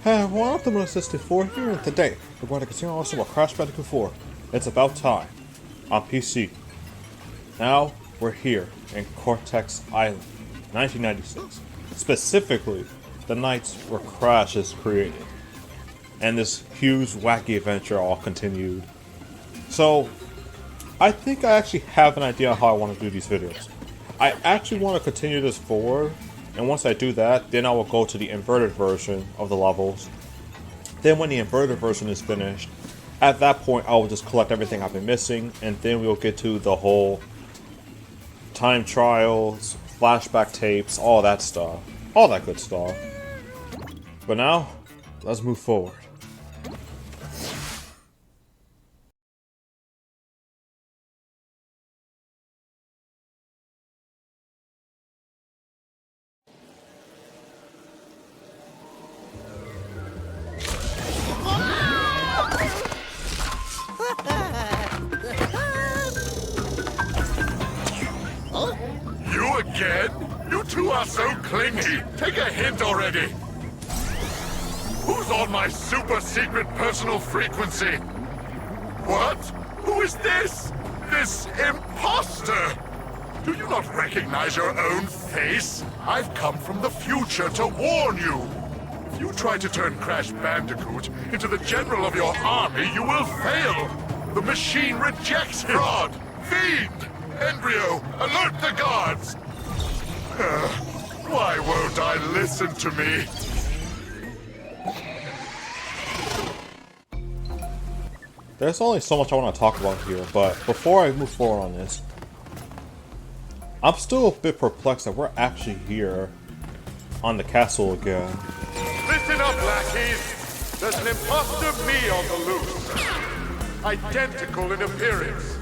Hey everyone, Optimus64 here, and today we're going to continue on with Crash Bandicoot 4. It's about time. On PC. Now, we're here in Cortex Island, 1996. Specifically, the nights where Crash is created. And this huge, wacky adventure all continued. So, I think I actually have an idea on how I want to do these videos. I actually want to continue this forward. And once I do that, then I will go to the inverted version of the levels. Then when the inverted version is finished, at that point I will just collect everything I've been missing, and then we'll get to the whole time trials, flashback tapes, all that stuff. All that good stuff. But now, let's move forward. You again? You two are so clingy. Take a hint already. Who's on my super secret personal frequency? What? Who is this? This imposter? Do you not recognize your own face? I've come from the future to warn you. If you try to turn Crash Bandicoot into the general of your army, you will fail. The machine rejects fraud. Fiend! Embryo, alert the guards! Why won't I listen to me? There's only so much I want to talk about here, but before I move forward on this, I'm still a bit perplexed that we're actually here on the castle again. Listen up, lackeys! There's an imposter me on the loose. Identical in appearance.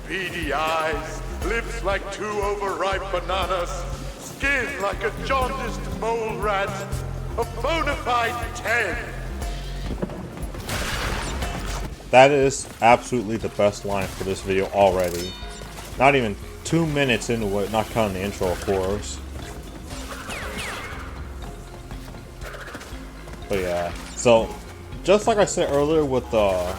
Beady eyes, lips like two overripe bananas, skin like a jaundiced mole rat, a bona fide 10. That is absolutely the best line for this video already. Not even 2 minutes into it, not counting the intro, of course. But yeah, so just like I said earlier with the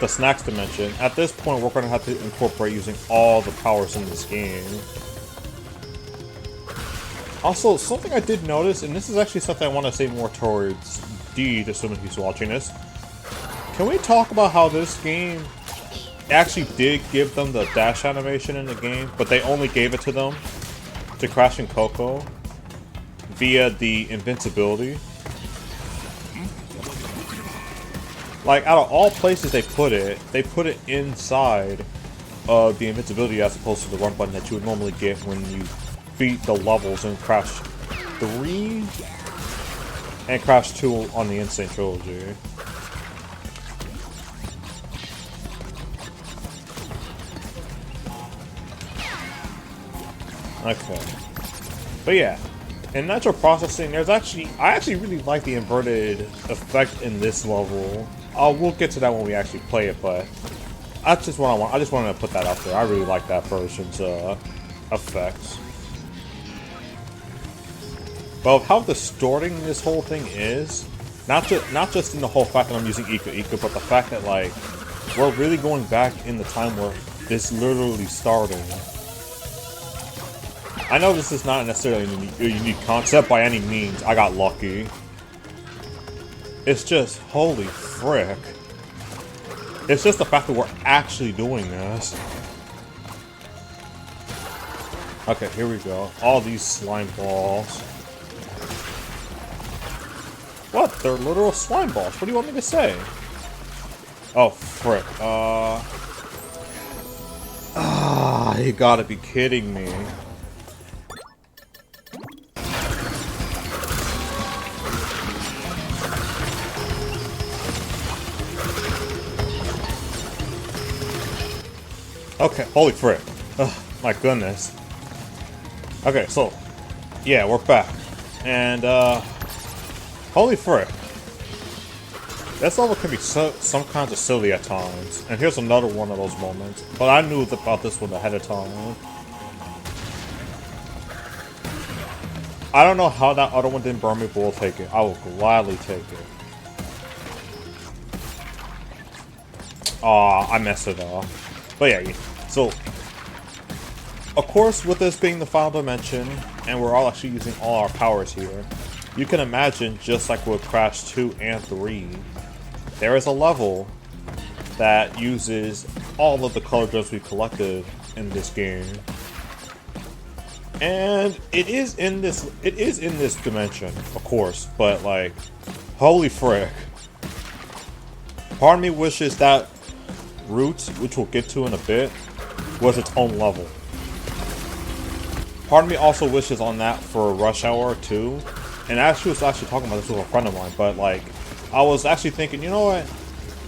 snacks dimension, at this point we're going to have to incorporate using all the powers in this game. Also, something I did notice, and this is actually something I want to say more towards Deed, assuming he's watching this. Can we talk about how this game actually did give them the dash animation in the game, but they only gave it to them, to Crash and Coco, via the invincibility? Like, out of all places they put it inside of the invincibility as opposed to the run button that you would normally get when you beat the levels in Crash 3 and Crash 2 on the Insane Trilogy. Okay. But yeah. In natural processing, I actually really like the inverted effect in this level. We'll get to that when we actually play it, but that's just what I want. I just wanted to put that out there. I really like that version's effects. But how distorting this whole thing is, not just in the whole fact that I'm using Ika, but the fact that like we're really going back in the time where this literally started. I know this is not necessarily a unique concept by any means. I got lucky. It's just, holy frick. It's just the fact that we're actually doing this. Okay, here we go. All these slime balls. What? They're literal slime balls. What do you want me to say? Oh, frick. You gotta be kidding me. Okay, holy frick. Oh, my goodness. Okay, so, yeah, we're back. And, holy frick. This level can be some kinds of silly at times. And here's another one of those moments. But I knew about this one ahead of time. I don't know how that other one didn't burn me, but we'll take it. I will gladly take it. Aw, I messed it up. But yeah, so of course, with this being the final dimension, and we're all actually using all our powers here, you can imagine, just like with Crash 2 and 3, there is a level that uses all of the color gems we collected in this game. And it is in this dimension, of course, but like, holy frick. Part of me wishes that route, which we'll get to in a bit, was its own level. Part of me also wishes on that for Rush Hour 2. And I was actually talking about this with a friend of mine, but like, I was actually thinking, you know what?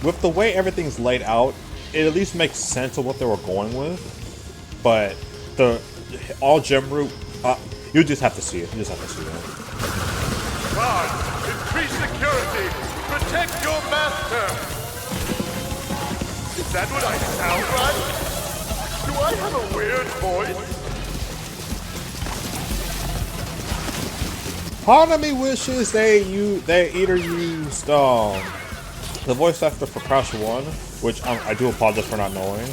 With the way everything's laid out, it at least makes sense of what they were going with. But the all gem route, you just have to see it. You just have to see it. Guard, increase security. Protect your master. Is that what I sound like? Do I have a weird voice? Part of me wishes they either used the voice actor for Crash 1, which I do apologize for not knowing,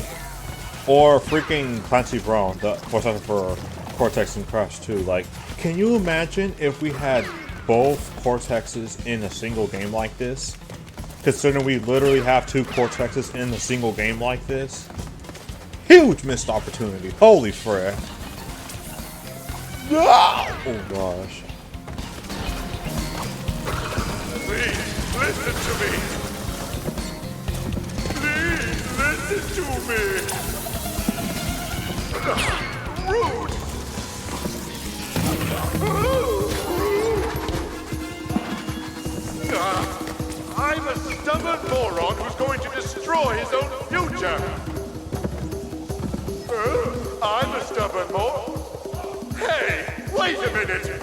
or freaking Clancy Brown, the voice actor for Cortex and Crash 2. Like, can you imagine if we had both Cortexes in a single game like this? Considering we literally have two Cortexes in a single game like this. Huge missed opportunity. Holy frick. Ah! Oh gosh. Please, listen to me. Please, listen to me. Rude. I'm a stubborn moron who's going to destroy his own future. I'm a stubborn moron. Hey, wait a minute.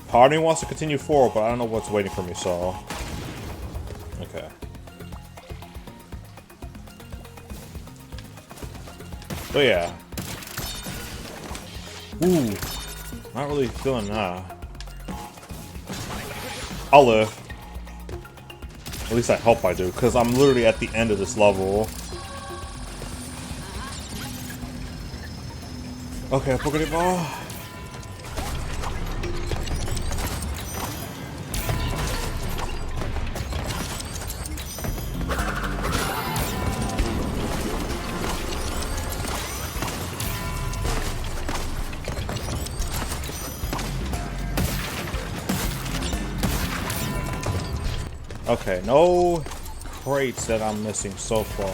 Part of me wants to continue forward, but I don't know what's waiting for me, so... Okay. So yeah. Ooh. Not really feeling that. I'll live. At least I hope I do, because I'm literally at the end of this level. Okay, Pokeball. Okay, no crates that I'm missing so far.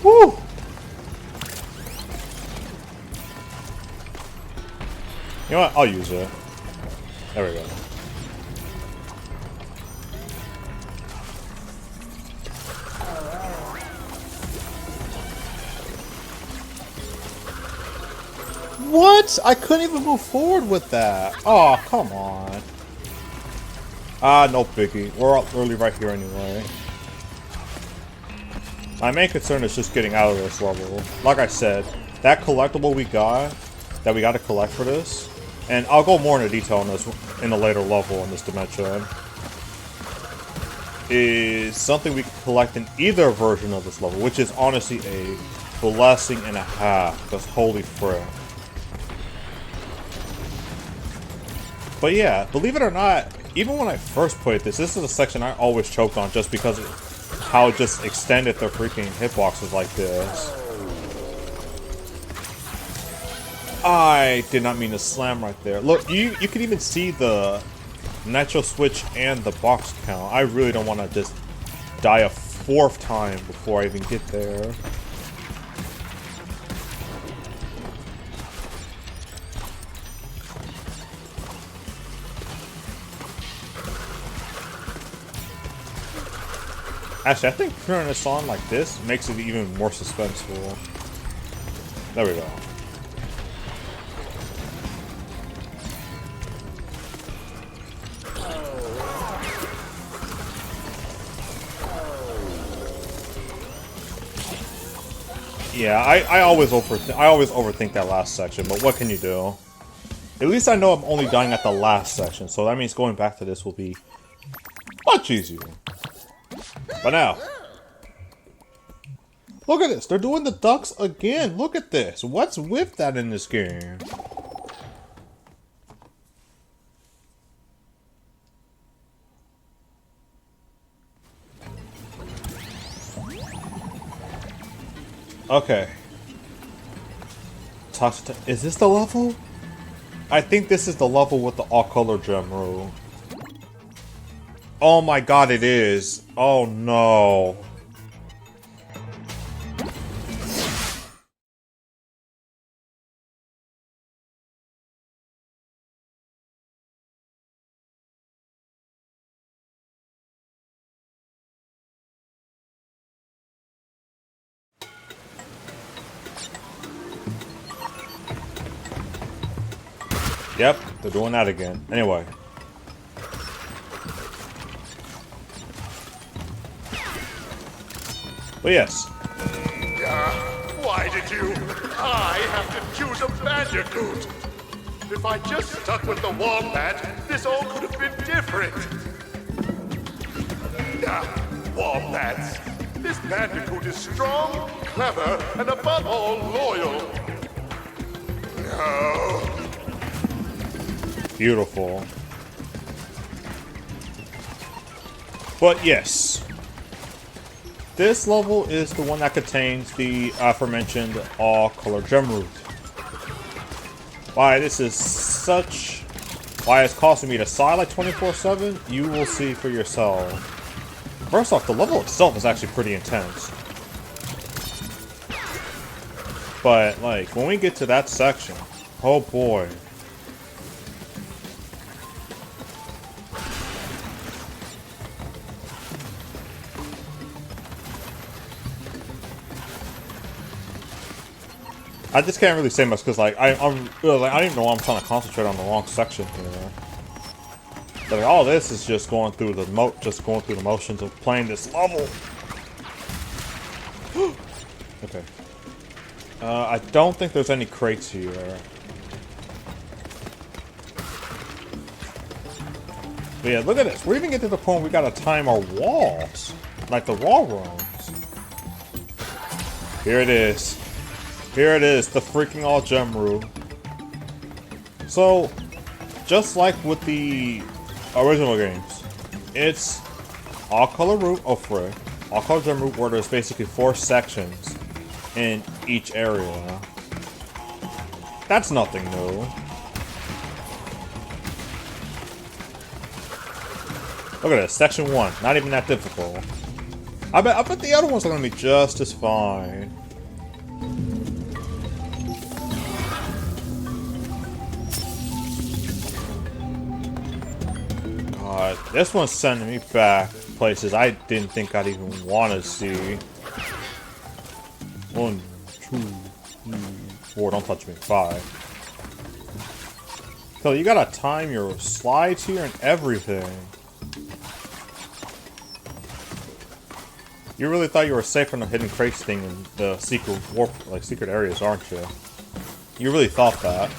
Woo! You know what? I'll use it. There we go. What? I couldn't even move forward with that. Oh, come on. No biggie. We're literally right here anyway. My main concern is just getting out of this level. Like I said, that collectible we got, that we got to collect for this, and I'll go more into detail on this in a later level in this dimension, is something we can collect in either version of this level, which is honestly a blessing and a half, because holy frick. But yeah, believe it or not, even when I first played this is a section I always choked on just because of how it just extended their freaking hitboxes like this. I did not mean to slam right there. Look, you can even see the nitro switch and the box count. I really don't want to just die a 4th time before I even get there. Actually, I think turning this on like this makes it even more suspenseful. There we go. Yeah, I always overthink that last section, but what can you do? At least I know I'm only dying at the last section, so that means going back to this will be much easier. But now, look at this. They're doing the ducks again. Look at this. What's with that in this game? Okay. Is this the level? I think this is the level with the all-color gem rule. Oh my god, it is. Oh no. Yep, they're doing that again. Anyway. But yes. Why did you? I have to choose a Bandicoot. If I just stuck with the Wombat, this all could have been different. Wombats. This Bandicoot is strong, clever, and above all, loyal. No. Beautiful. But yes. This level is the one that contains the aforementioned all-color gem root. Why this is such... Why it's costing me to sigh like 24/7, you will see for yourself. First off, the level itself is actually pretty intense. But, like, when we get to that section, oh boy. I just can't really say much because, like, I don't even know why I'm trying to concentrate on the wrong section here. But like, all this is just going through the motions of playing this level. Okay. I don't think there's any crates here. But yeah, look at this. We're even getting to the point where we gotta time our walls, like the wall runs. Here it is. Here it is, the freaking all gem rule. So, just like with the original games, it's all color route, all color gem route where there's basically 4 sections in each area. That's nothing new. Look at this, section 1, not even that difficult. I bet the other ones are gonna be just as fine. This one's sending me back places I didn't think I'd even want to see. 1, 2, 3, 4. Don't touch me. 5. So you gotta time your slides here and everything. You really thought you were safe from the hidden crates thing in the secret warp, like secret areas, aren't you? You really thought that.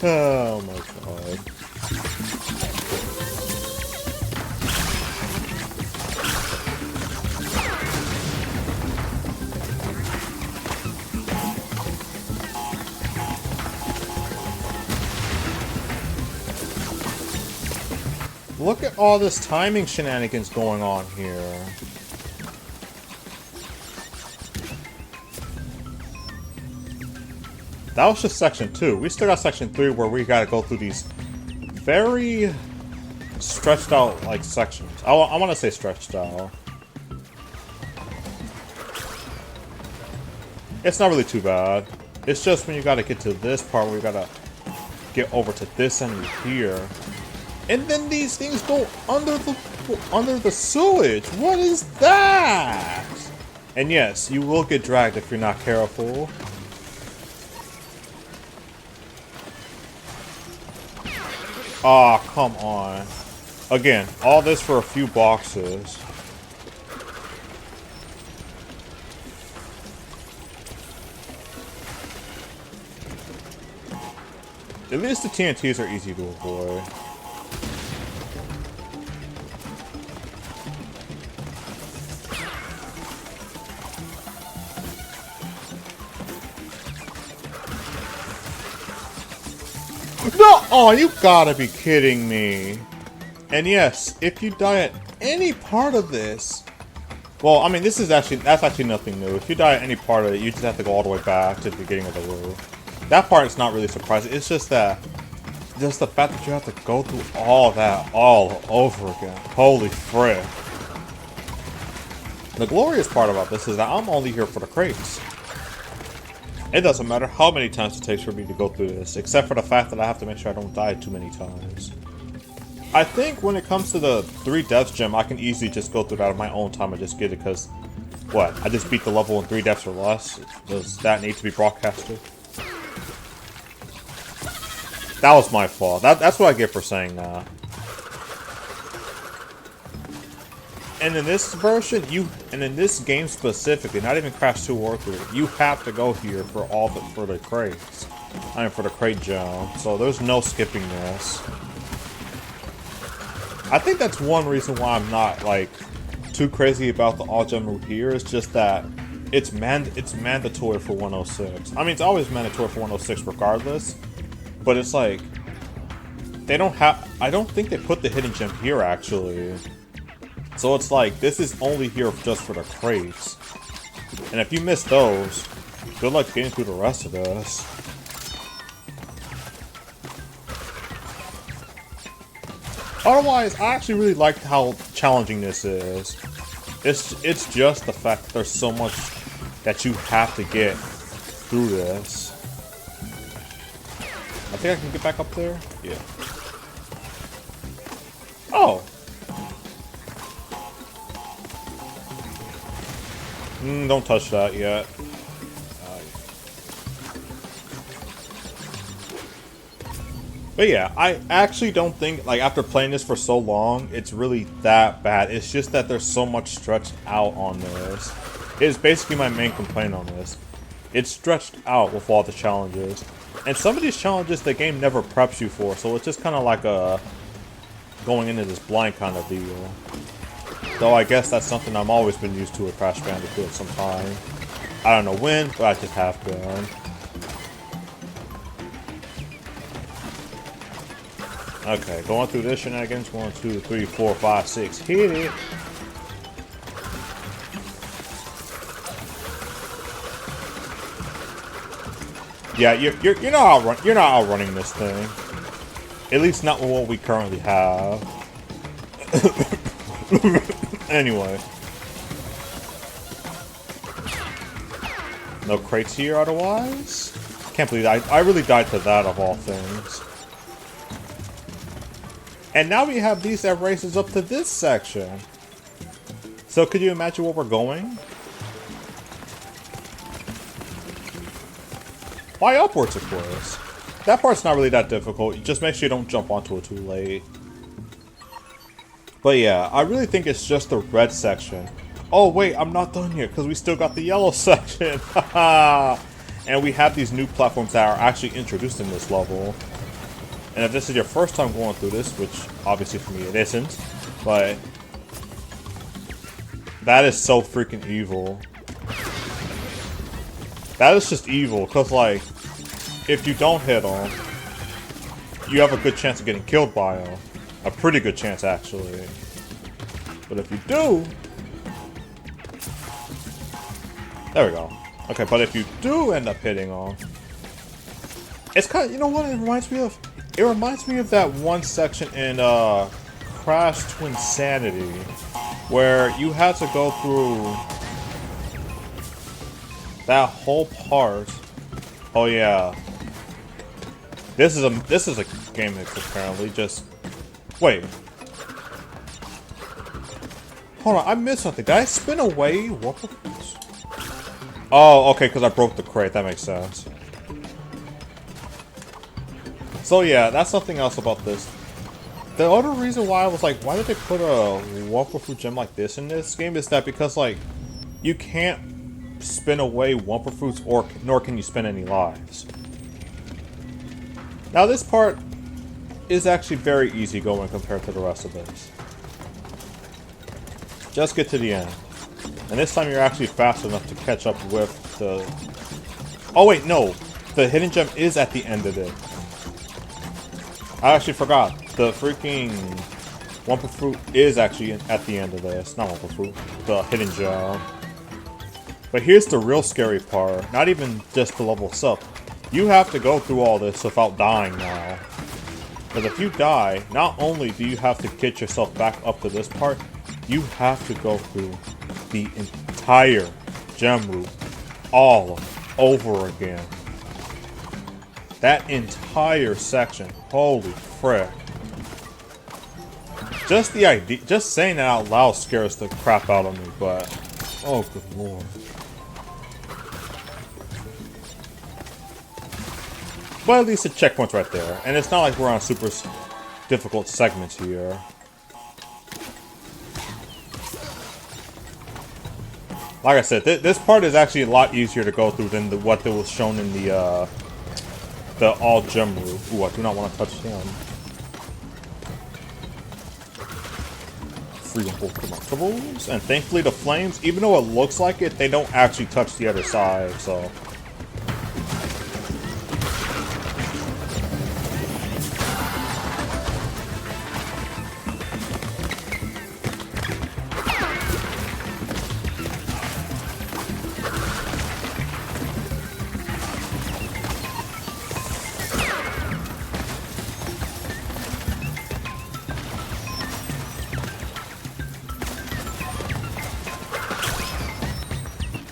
Oh my god. Look at all this timing shenanigans going on here. that was just section 2. We still got section 3 where we gotta go through these very stretched out like sections. I want to say stretched out. It's not really too bad. It's just when you gotta get to this part where you gotta get over to this enemy here. And then these things go under the sewage. What is that? And yes, you will get dragged if you're not careful. Aw, oh, come on. Again, all this for a few boxes. At least the TNTs are easy to avoid. No! Oh, you gotta be kidding me. And yes, if you die at any part of this... Well, I mean, that's actually nothing new. If you die at any part of it, you just have to go all the way back to the beginning of the roof. That part is not really surprising. It's just the fact that you have to go through all that all over again. Holy frick. The glorious part about this is that I'm only here for the crates. It doesn't matter how many times it takes for me to go through this, except for the fact that I have to make sure I don't die too many times. I think when it comes to the 3 deaths gem, I can easily just go through that on my own time and just get it, because, what, I just beat the level in 3 deaths or less? Does that need to be broadcasted? That was my fault. That's what I get for saying that. And in this version, and in this game specifically, not even Crash 2 or 3, you have to go here for for the crates. I mean, for the crate gem. So there's no skipping this. I think that's one reason why I'm not like too crazy about the all gem route here. It's just that it's mandatory for 106. I mean, it's always mandatory for 106 regardless. But it's like they don't have. I don't think they put the hidden gem here actually. So it's like, this is only here just for the crates. And if you miss those, good luck getting through the rest of this. Otherwise, I actually really like how challenging this is. It's just the fact that there's so much that you have to get through this. I think I can get back up there? Yeah. Oh! Don't touch that yet. But yeah, I actually don't think, like, after playing this for so long, it's really that bad. It's just that there's so much stretched out on this. It is basically my main complaint on this. It's stretched out with all the challenges. And some of these challenges the game never preps you for, so it's just kind of like a going into this blind kind of deal. Though I guess that's something I've always been used to with Crash Bandicoot sometime. I don't know when, but I just have been. Okay, going through this shenanigans. 1, 2, 3, 4, 5, 6. Hit it. Yeah, you're not outrunning this thing. At least not with what we currently have. Anyway. No crates here otherwise? Can't believe that. I really died to that of all things. And now we have these that races up to this section. So could you imagine where we're going? Why upwards, of course. That part's not really that difficult. Just make sure you don't jump onto it too late. But yeah, I really think it's just the red section. Oh wait, I'm not done yet because we still got the yellow section. And we have these new platforms that are actually introduced in this level. And if this is your first time going through this, which obviously for me it isn't, but that is so freaking evil. That is just evil, because like, if you don't hit them, you have a good chance of getting killed by them. A pretty good chance, actually. But if you do... There we go. Okay, but if you do end up hitting them, It's kind of, you know what it reminds me of? It reminds me of that one section in Crash Twinsanity, where you had to go through that whole part. Oh yeah. This is a game mix apparently. Just wait. Hold on, I missed something. Did I spin away Whopper Fruits? Oh, okay, because I broke the crate. That makes sense. So yeah, that's something else about this. The other reason why I was like, why did they put a Whopper Fruit gem like this in this game is that because like, you can't spin away Whopper Fruits nor can you spin any lives. Now this part is actually very easy going compared to the rest of this. Just get to the end. And this time you're actually fast enough to catch up with the... Oh wait, no! The hidden gem is at the end of it. I actually forgot. The freaking Whopper Fruit is actually at the end of this. Not Whopper Fruit. The hidden gem. But here's the real scary part. Not even just the level itself. You have to go through all this without dying now. Because if you die, not only do you have to get yourself back up to this part, you have to go through the entire gem route all over again. That entire section. Holy frick. Just the idea, just saying that out loud scares the crap out of me, but... Oh, good lord. But at least the checkpoint's right there. And it's not like we're on super difficult segments here. Like I said, this part is actually a lot easier to go through than what was shown in the all gem route. Ooh, I do not want to touch him. Free and both collectibles. And thankfully the flames, even though it looks like it, they don't actually touch the other side, so...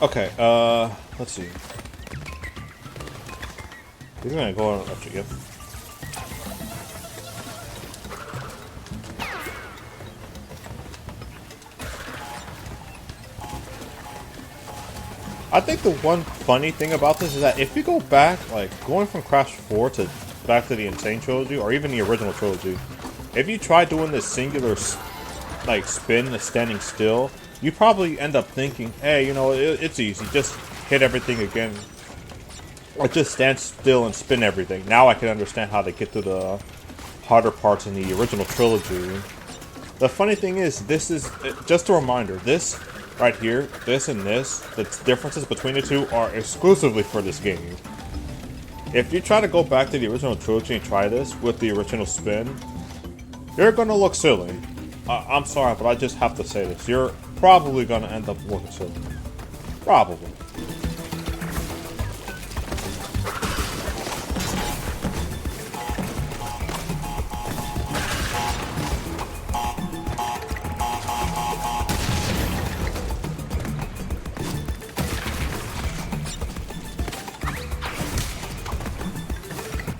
Okay, let's see. We're gonna go on up to you. I think the one funny thing about this is that if you go back, like, going from Crash 4 to back to the Insane Trilogy, or even the original trilogy, if you try doing this singular, like, spin, standing still, you probably end up thinking, hey, you know, it's easy, just hit everything again. Or just stand still and spin everything. Now I can understand how they get to the harder parts in the original trilogy. The funny thing is, this is, just a reminder, this right here, this and this, the differences between the two are exclusively for this game. If you try to go back to the original trilogy and try this with the original spin, you're gonna look silly. I'm sorry, but I just have to say this. You're probably gonna end up looking silly. Probably.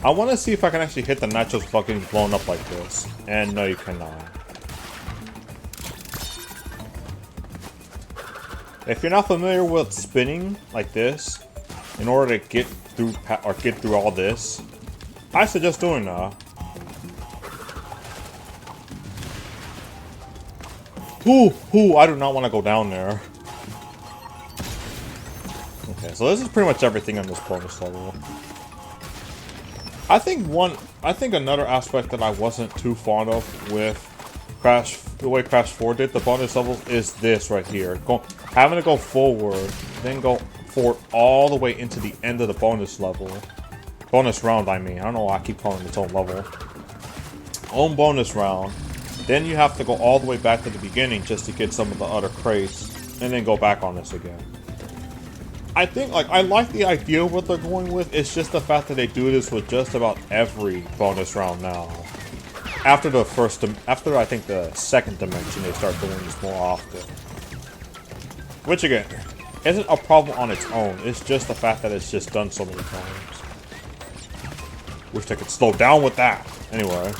I want to see if I can actually hit the nachos fucking blown up like this. And no, you cannot. If you're not familiar with spinning like this, in order to get through all this, I suggest doing that. Ooh, I do not want to go down there. Okay, so this is pretty much everything on this bonus level. I think another aspect that I wasn't too fond of with the way Crash 4 did the bonus levels is this right here. Having to go forward, then go forward all the way into the end of the bonus level. Bonus round, I mean. I don't know why I keep calling it its own level. Own bonus round. Then you have to go all the way back to the beginning just to get some of the other crates. And then go back on this again. I think, like, I like the idea of what they're going with. It's just the fact that they do this with just about every bonus round now. After the after I think the second dimension, they start doing this more often. Which again, isn't a problem on its own. It's just the fact that it's just done so many times. Wish they could slow down with that. Anyway.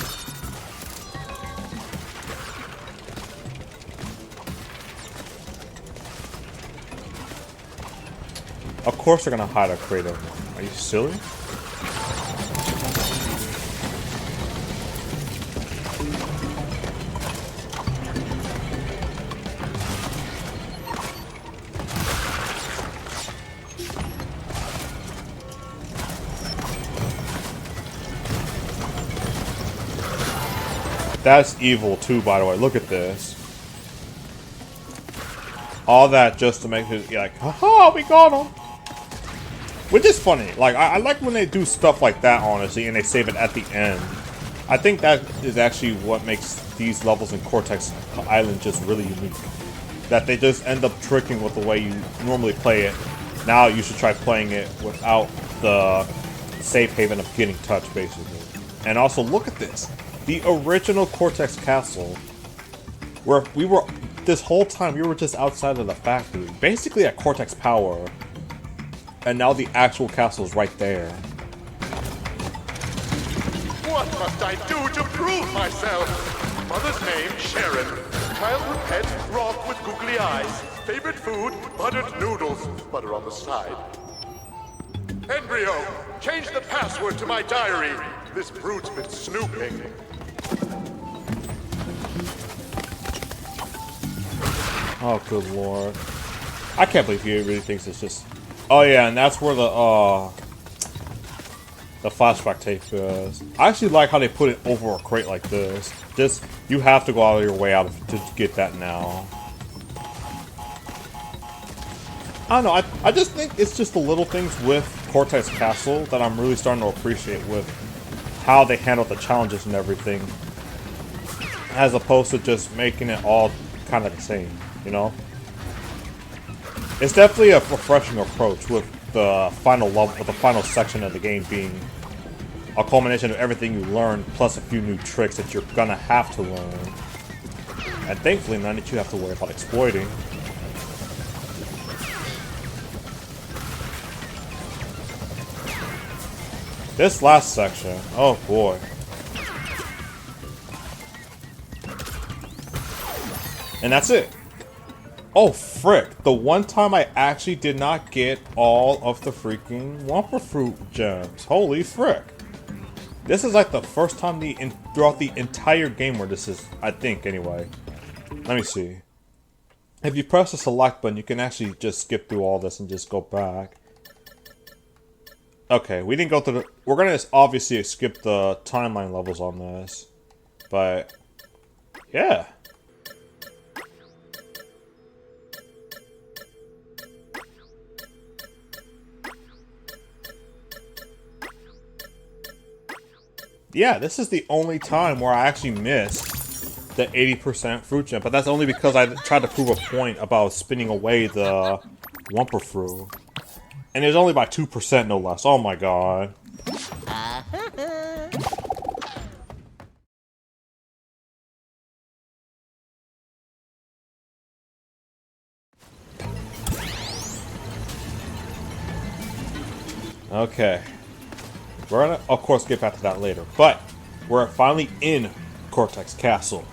Of course they're gonna hide a crate of them. Are you silly? That's evil too, by the way. Look at this. All that just to make it like, haha, we got him. Which is funny. Like, I like when they do stuff like that, honestly, and they save it at the end. I think that is actually what makes these levels in Cortex Island just really unique. That they just end up tricking with the way you normally play it. Now you should try playing it without the safe haven of getting touched, basically. And also, look at this. The original Cortex Castle, where we were, this whole time, we were just outside of the factory. Basically at Cortex Power. And now the actual castle is right there. What must I do to prove myself? Mother's name, Sharon. Childhood pet, rock with googly eyes. Favorite food, buttered noodles. Butter on the side. Brio, change the password to my diary. This brute's been snooping. Oh, good lord. I can't believe he really thinks it's just... Oh yeah, and that's where the flashback tape is. I actually like how they put it over a crate like this. Just, you have to go out of your way out to get that now. I don't know, I just think it's just the little things with Cortex Castle that I'm really starting to appreciate with how they handle the challenges and everything. As opposed to just making it all kind of the same, you know? It's definitely a refreshing approach with the final level, with the final section of the game being a culmination of everything you learned, plus a few new tricks that you're gonna have to learn. And thankfully, none that you have to worry about exploiting. This last section, oh boy. And that's it. Oh, frick. The one time I actually did not get all of the freaking Wumpa Fruit gems. Holy frick. This is like the first time throughout the entire game where this is, I think, anyway. Let me see. If you press the select button, you can actually just skip through all this and just go back. Okay, we didn't go through the... We're gonna obviously skip the timeline levels on this. But... yeah. Yeah, this is the only time where I actually missed the 80% fruit gem, but that's only because I tried to prove a point about spinning away the Wumpa Fruit. And it was only by 2%, no less. Oh my god. Okay. We're gonna, of course, get back to that later, but we're finally in Cortex Castle.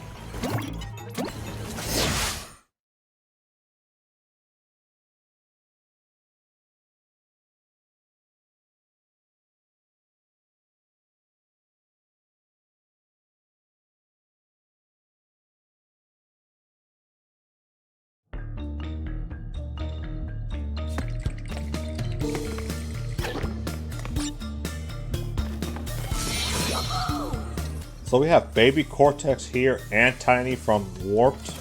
So we have Baby Cortex here and Tiny from Warped.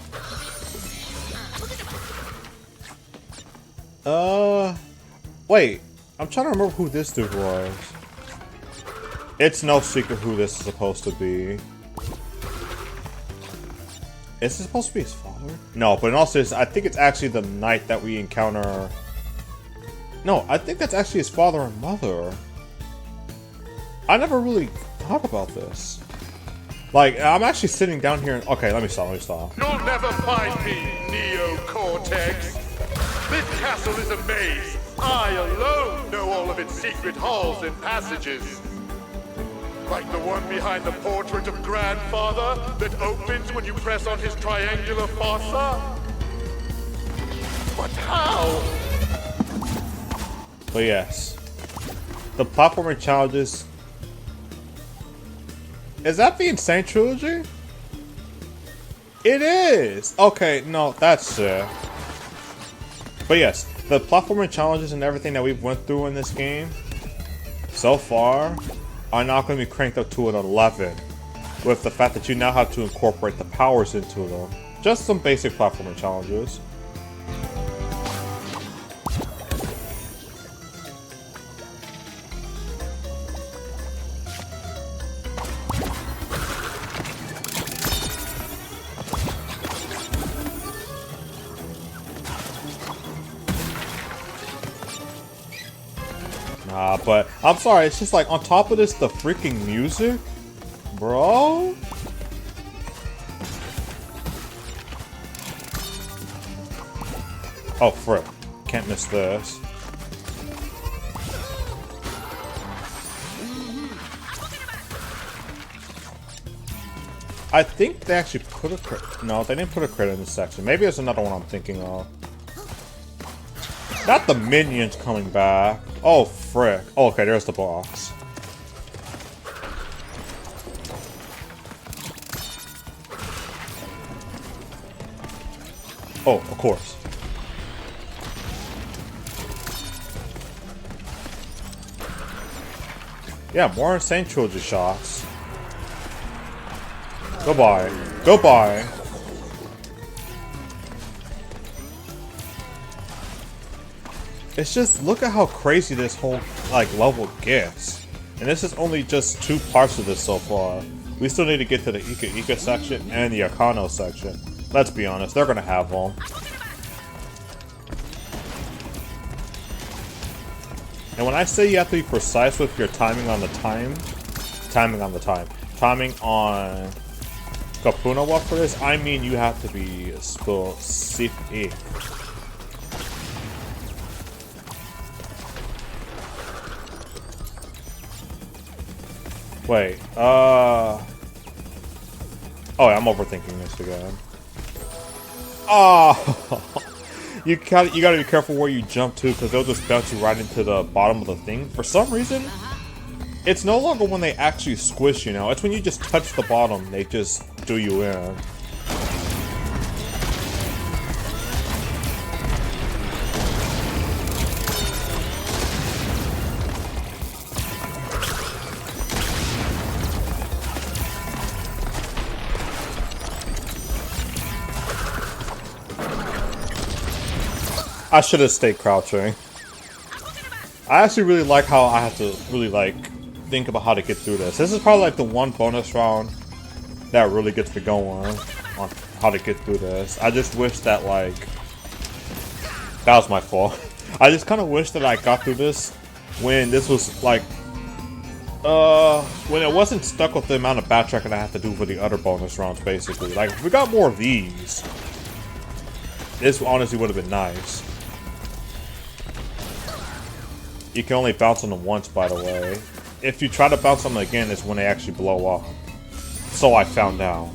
Wait. I'm trying to remember who this dude was. It's no secret who this is supposed to be. Is it supposed to be his father? No, but in all seriousness, I think it's actually the knight that we encounter No, I think that's actually his father and mother. I never really thought about this. Like, I'm actually sitting down here and... Okay, let me stop. You'll never find me, Neo-Cortex. This castle is a maze. I alone know all of its secret halls and passages. Like the one behind the portrait of Grandfather that opens when you press on his triangular fossa. But how? But yes. The platforming challenges... Is that the Insane Trilogy? It is! Okay, no, that's it. But yes, the platforming challenges and everything that we've went through in this game so far are not going to be cranked up to an 11 with the fact that you now have to incorporate the powers into them. Just some basic platforming challenges. Nah, but I'm sorry, it's just like on top of this, the freaking music, bro. Oh, frick. Can't miss this. I think they actually put a crit. No, they didn't put a crit in this section. Maybe there's another one I'm thinking of. Not the minions coming back. Oh, frick. Oh, okay, there's the box. Oh, of course. Yeah, more Insane Trilogy shots. Goodbye. Goodbye. It's just, look at how crazy this whole, like, level gets. And this is only just 2 parts of this so far. We still need to get to the Ika Ika section and the Akano section. Let's be honest, they're gonna have them. And when I say you have to be precise with your timing on Kapuna Walk for this, I mean you have to be specific. Wait, oh, I'm overthinking this again. Oh, you gotta be careful where you jump to, because they'll just bounce you right into the bottom of the thing. For some reason, it's no longer when they actually squish you now. It's when you just touch the bottom, they just do you in. I should have stayed crouching. I actually really like how I have to really like think about how to get through this. This is probably like the one bonus round that really gets me going on how to get through this. I just wish that like that was my fault. I just kind of wish that I got through this when this was like when it wasn't stuck with the amount of backtracking I have to do for the other bonus rounds. Basically, like if we got more of these, this honestly would have been nice. You can only bounce on them once, by the way. If you try to bounce on them again, it's when they actually blow up. So I found out.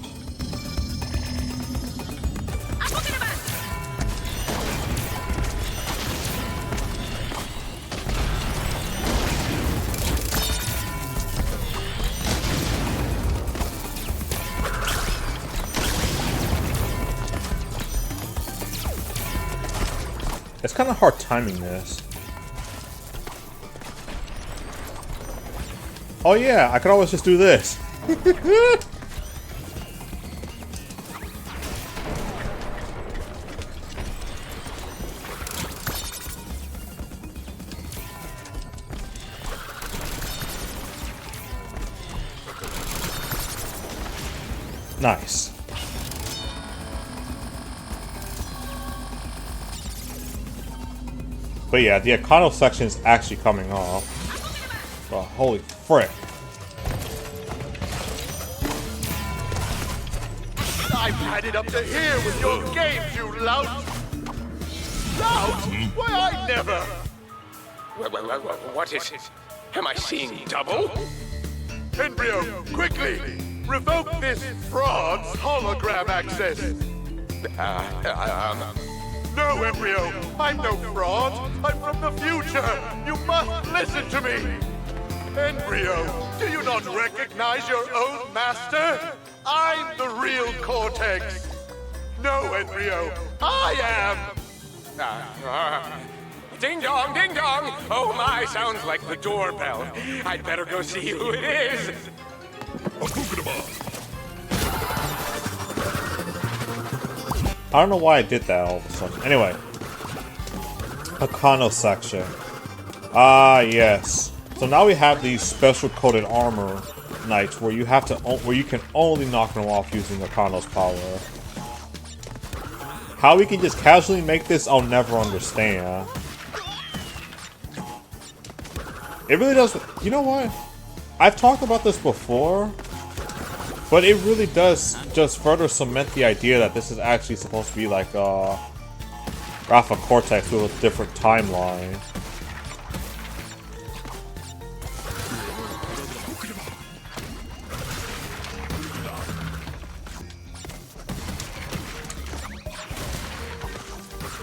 It's kind of hard timing this. Oh yeah, I could always just do this. Nice. But yeah, the Econo section is actually coming off. But holy frick. I've had it up to here with your games, you lout! Lout? Why, I never! What is it? Am I seeing double? Embryo, quickly! Revoke this fraud's hologram access! No, Embryo! I'm no fraud! I'm from the future! You must listen to me! Embryo, do you not recognize your own master? I'm the real Cortex! No, Embryo, I am! Ding dong, ding dong! Oh my, sounds like the doorbell. I'd better go see who it is. I don't know why I did that all of a sudden. Anyway. Econo section. Ah, yes. So now we have these special coated armor knights where you have to where you can only knock them off using Econo's power. How we can just casually make this, I'll never understand. It really does. You know what? I've talked about this before, but it really does just further cement the idea that this is actually supposed to be like Wrath of Cortex with a different timeline.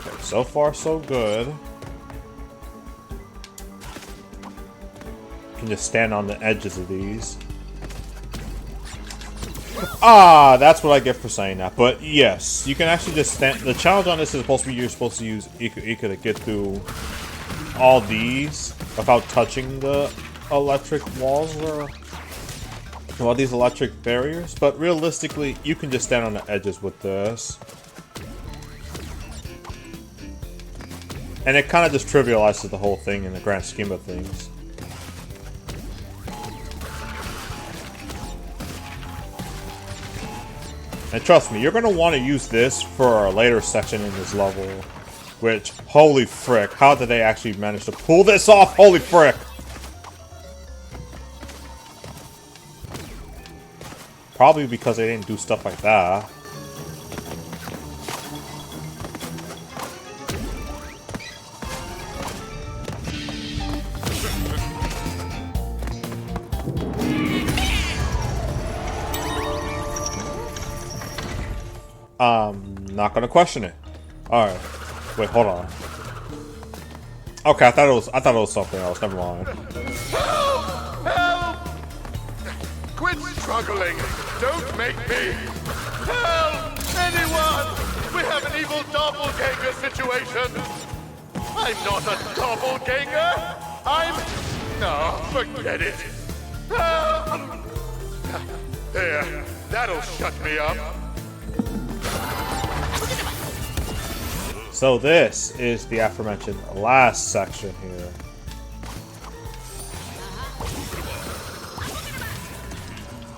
Okay, so far so good. Can just stand on the edges of these. Ah, that's what I get for saying that. But yes, you can actually just stand. The challenge on this is supposed to be you're supposed to use Iku to get through all these without touching the electric walls or all these electric barriers. But realistically, you can just stand on the edges with this. And it kind of just trivializes the whole thing in the grand scheme of things. And trust me, you're going to want to use this for a later section in this level. Which, holy frick, how did they actually manage to pull this off? Holy frick! Probably because they didn't do stuff like that. Not gonna question it. Alright. Wait, hold on. Okay, I thought it was something else. Never mind. Help! Help! Quit struggling! Don't make me! Help! Anyone! We have an evil doppelganger situation! I'm not a doppelganger! No, forget it! Help! There, that'll shut me up. So this is the aforementioned last section here.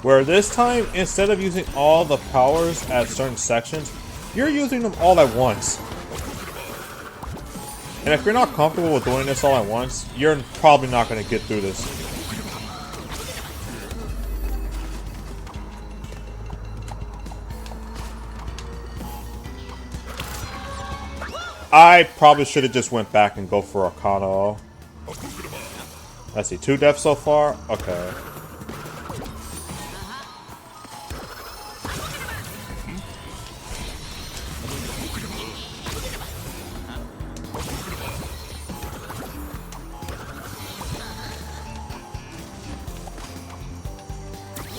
Where this time, instead of using all the powers at certain sections, you're using them all at once. And if you're not comfortable with doing this all at once, you're probably not going to get through this. I probably should have just went back and go for Arcano. Let's see, 2 deaths so far? Okay.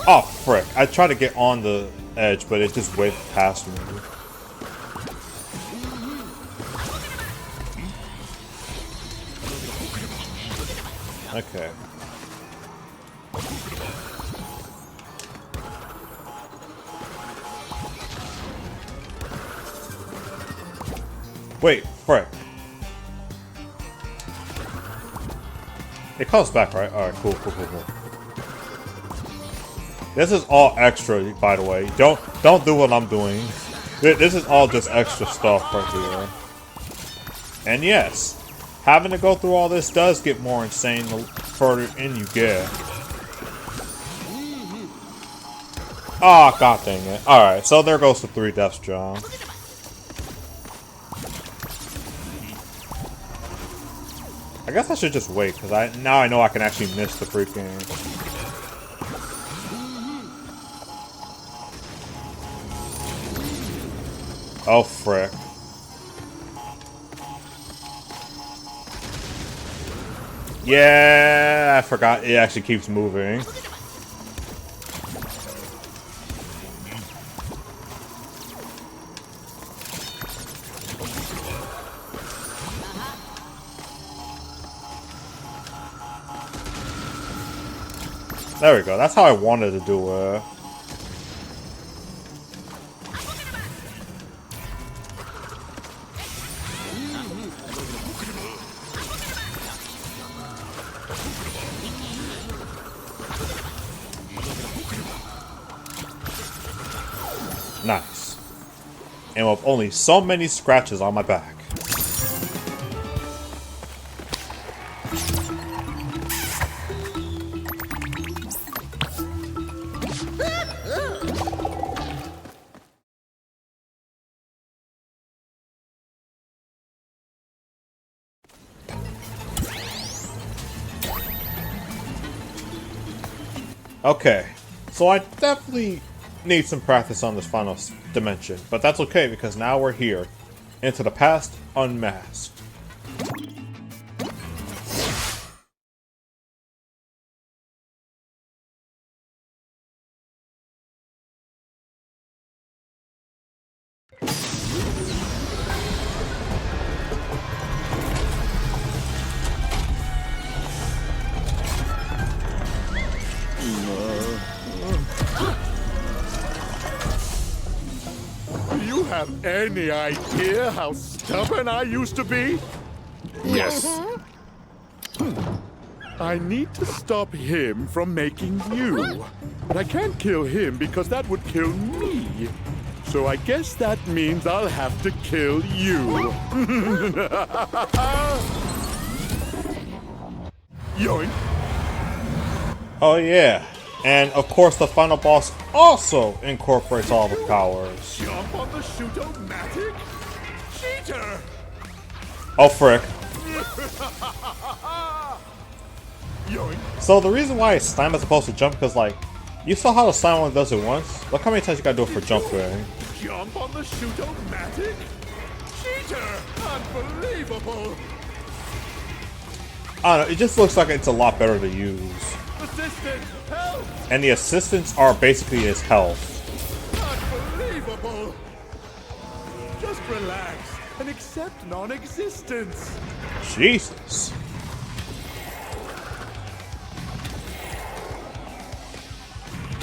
Oh, frick. I tried to get on the edge, but it just waved past me. Okay. Wait, frick. It comes back, right? Alright, cool. This is all extra, by the way. Don't do what I'm doing. This is all just extra stuff right here. And yes, Having to go through all this does get more insane the further in you get. Oh, god dang it. Alright, so there goes the 3 deaths, John. I guess I should just wait, because now I know I can actually miss the freaking... Oh, frick. Yeah, I forgot it actually keeps moving. There we go. That's how I wanted to do it. Nice. And with only so many scratches on my back. Okay, so I definitely need some practice on this final dimension, but that's okay because now we're here, into the past unmasked. Do you have any idea how stubborn I used to be? Yes. I need to stop him from making you. But I can't kill him because that would kill me. So I guess that means I'll have to kill you. Yoink. Oh yeah, and of course the final boss also incorporates all the powers. Jump on the shoot-o-matic? Cheater! Oh frick. Yoink. So the reason why slime is supposed to jump because like, you saw how the slime one does it once? Look how many times you gotta do it for jumping. Jump on the shoot-o-matic? Cheater! Unbelievable! I don't know, it just looks like it's a lot better to use. Assistant, help! And the assistants are basically his health. Unbelievable! Just relax and accept non-existence. Jesus.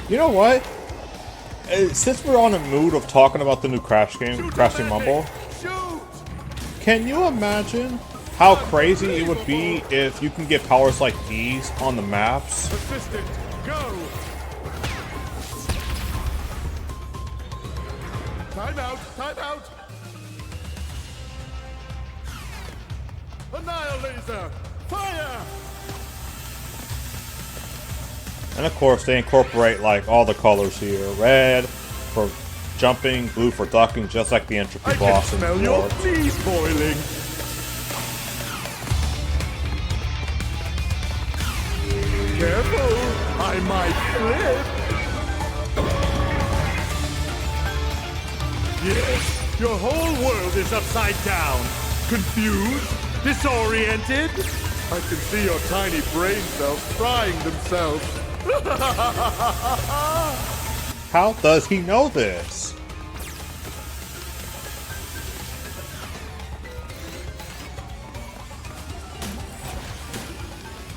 You know what? Since we're on a mood of talking about the new Crash game, Crash Team Rumble, Shoot! can you imagine how crazy it would be if you can get powers like these on the maps? Assistant, go! Time out! Time out! Annihilator! Fire! And of course, they incorporate like all the colors here. Red for jumping, blue for ducking, just like the entropy boss in smell the your Lord. knees boiling. Careful, I might flip. Yes, your whole world is upside down. Confused? Disoriented? I can see your tiny brain cells frying themselves. How does he know this?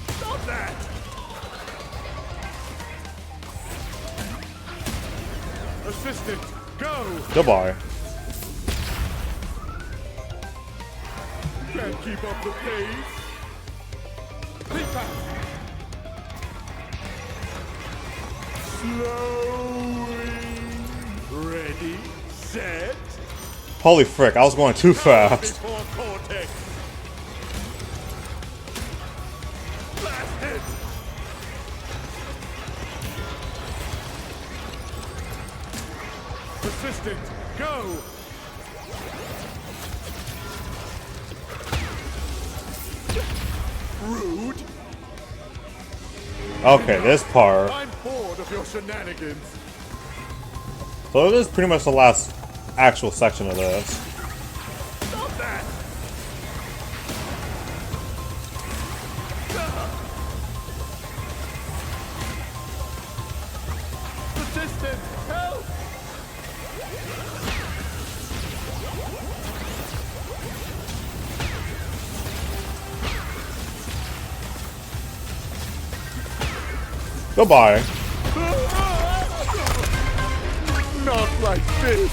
Stop that! Assistant, go! Goodbye. Can't keep up the pace. Think fast. Slowing. Ready, set. Holy frick, I was going too fast. Before Cortex. assistant, go! Rude. Okay, this part. I'm bored of your shenanigans. So this is pretty much the last actual section of this. Stop that! Assistant, help! Goodbye. Not like this!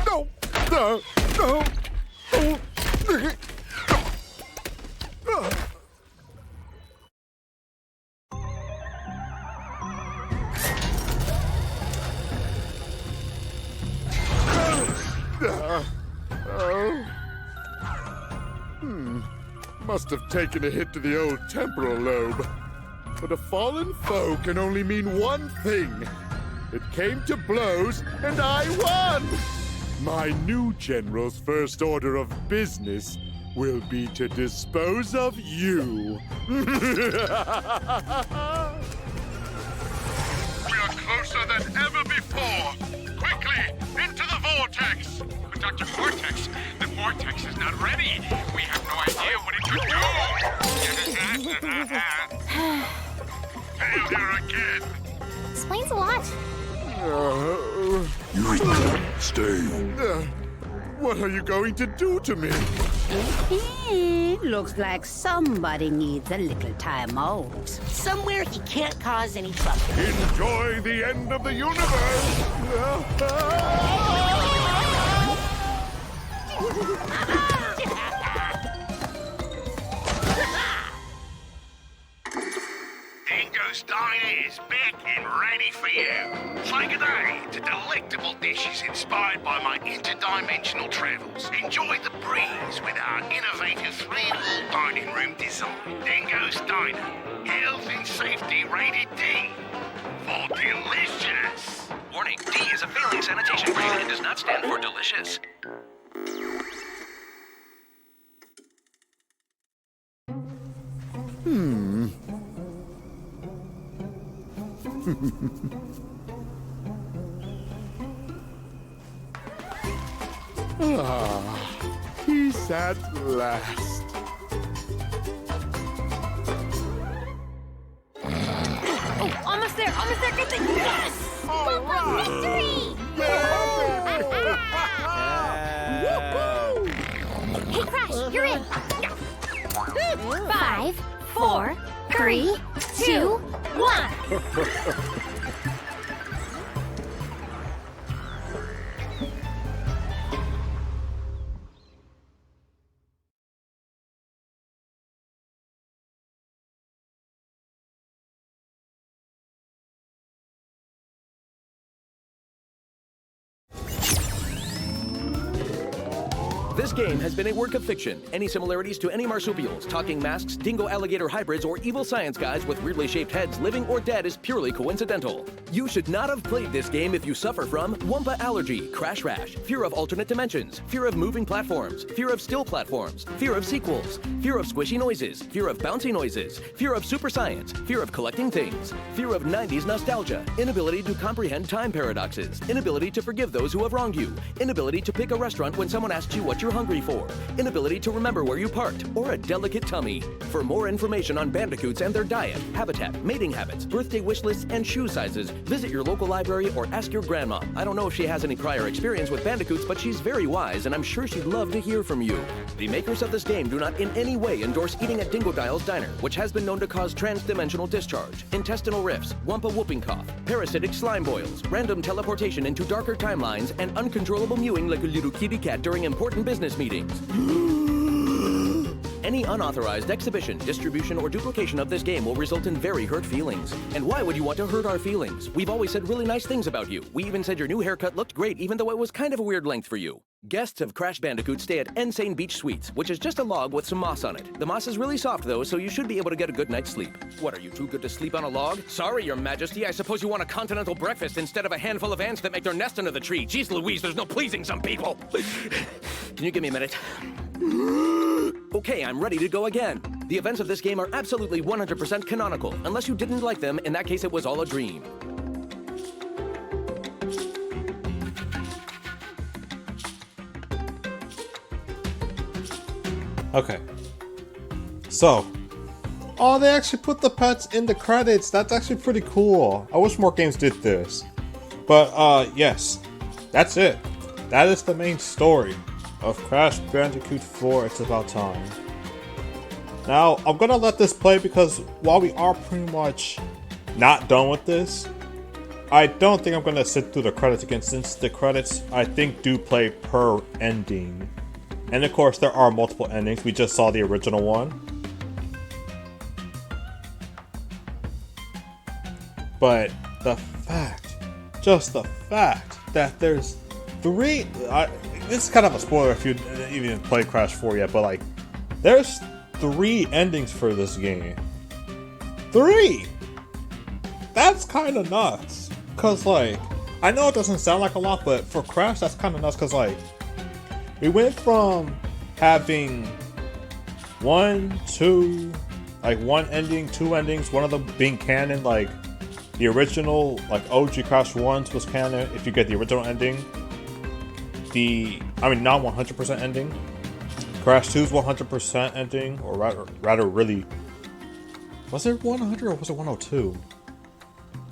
No! No! No! Must have taken a hit to the old temporal lobe. But a fallen foe can only mean one thing. It came to blows, and I won! My new general's first order of business will be to dispose of you. We are closer than ever before. Quickly, into the vortex! But Dr. Cortex, the vortex is not ready. We have no idea what it could do. Failure again. Explains a lot. You stay. What are you going to do to me? Looks like somebody needs a little time out. Somewhere he can't cause any trouble. Enjoy the end of the universe! Dingo's Diner is back and ready for you. Say good day to delectable dishes inspired by my interdimensional travels. Enjoy the breeze with our innovative three-wall dining room design. Dingo's Diner, health and safety rated D for delicious. Warning, D is a failing sanitation grade and does not stand for delicious. Peace at last. Oh, almost there, good thing. Yes! Coco victory! Hey, Crash, you're in. 5, 4, 3, 2, 1. This game has been a work of fiction. Any similarities to any marsupials, talking masks, dingo alligator hybrids, or evil science guys with weirdly shaped heads living or dead is purely coincidental. You should not have played this game if you suffer from Wumpa allergy, crash rash, fear of alternate dimensions, fear of moving platforms, fear of still platforms, fear of sequels, fear of squishy noises, fear of bouncy noises, fear of super science, fear of collecting things, fear of 90s nostalgia, inability to comprehend time paradoxes, inability to forgive those who have wronged you, inability to pick a restaurant when someone asks you what you're hungry for, inability to remember where you parked, or a delicate tummy. For more information on bandicoots and their diet, habitat, mating habits, birthday wish lists, and shoe sizes, visit your local library or ask your grandma. I don't know if she has any prior experience with bandicoots, but she's very wise, and I'm sure she'd love to hear from you. The makers of this game do not in any way endorse eating at Dingodile's Diner, which has been known to cause trans-dimensional discharge, intestinal rifts, Wumpa whooping cough, parasitic slime boils, random teleportation into darker timelines, and uncontrollable mewing like a little kitty cat during important business meetings. Any unauthorized exhibition, distribution, or duplication of this game will result in very hurt feelings. And why would you want to hurt our feelings? We've always said really nice things about you. We even said your new haircut looked great, even though it was kind of a weird length for you. Guests of Crash Bandicoot stay at Insane Beach Suites, which is just a log with some moss on it. The moss is really soft, though, so you should be able to get a good night's sleep. What, are you too good to sleep on a log? Sorry, Your Majesty, I suppose you want a continental breakfast instead of a handful of ants that make their nest under the tree. Jeez Louise, there's no pleasing some people. Can you give me a minute? Okay, I'm ready to go again. The events of this game are absolutely 100% canonical. Unless you didn't like them, in that case it was all a dream. Okay. So, oh, they actually put the pets in the credits. That's actually pretty cool. I wish more games did this. But, yes. That's it. That is the main story of Crash Bandicoot 4, It's About Time. Now, I'm gonna let this play because while we are pretty much not done with this, I don't think I'm gonna sit through the credits again, since the credits, I think, do play per ending. And of course, there are multiple endings. We just saw the original one. But the fact, just the fact that there's three... this is kind of a spoiler if you even played Crash 4 yet, but like, there's 3 endings for this game. 3! That's kind of nuts. Because like, I know it doesn't sound like a lot, but for Crash, that's kind of nuts because like, we went from having 1, 2, like 1 ending, 2 endings, one of them being canon, like the original, like OG Crash 1 was canon if you get the original ending. Not 100% ending. Crash 2's 100% ending, or rather really, was it 100 or was it 102?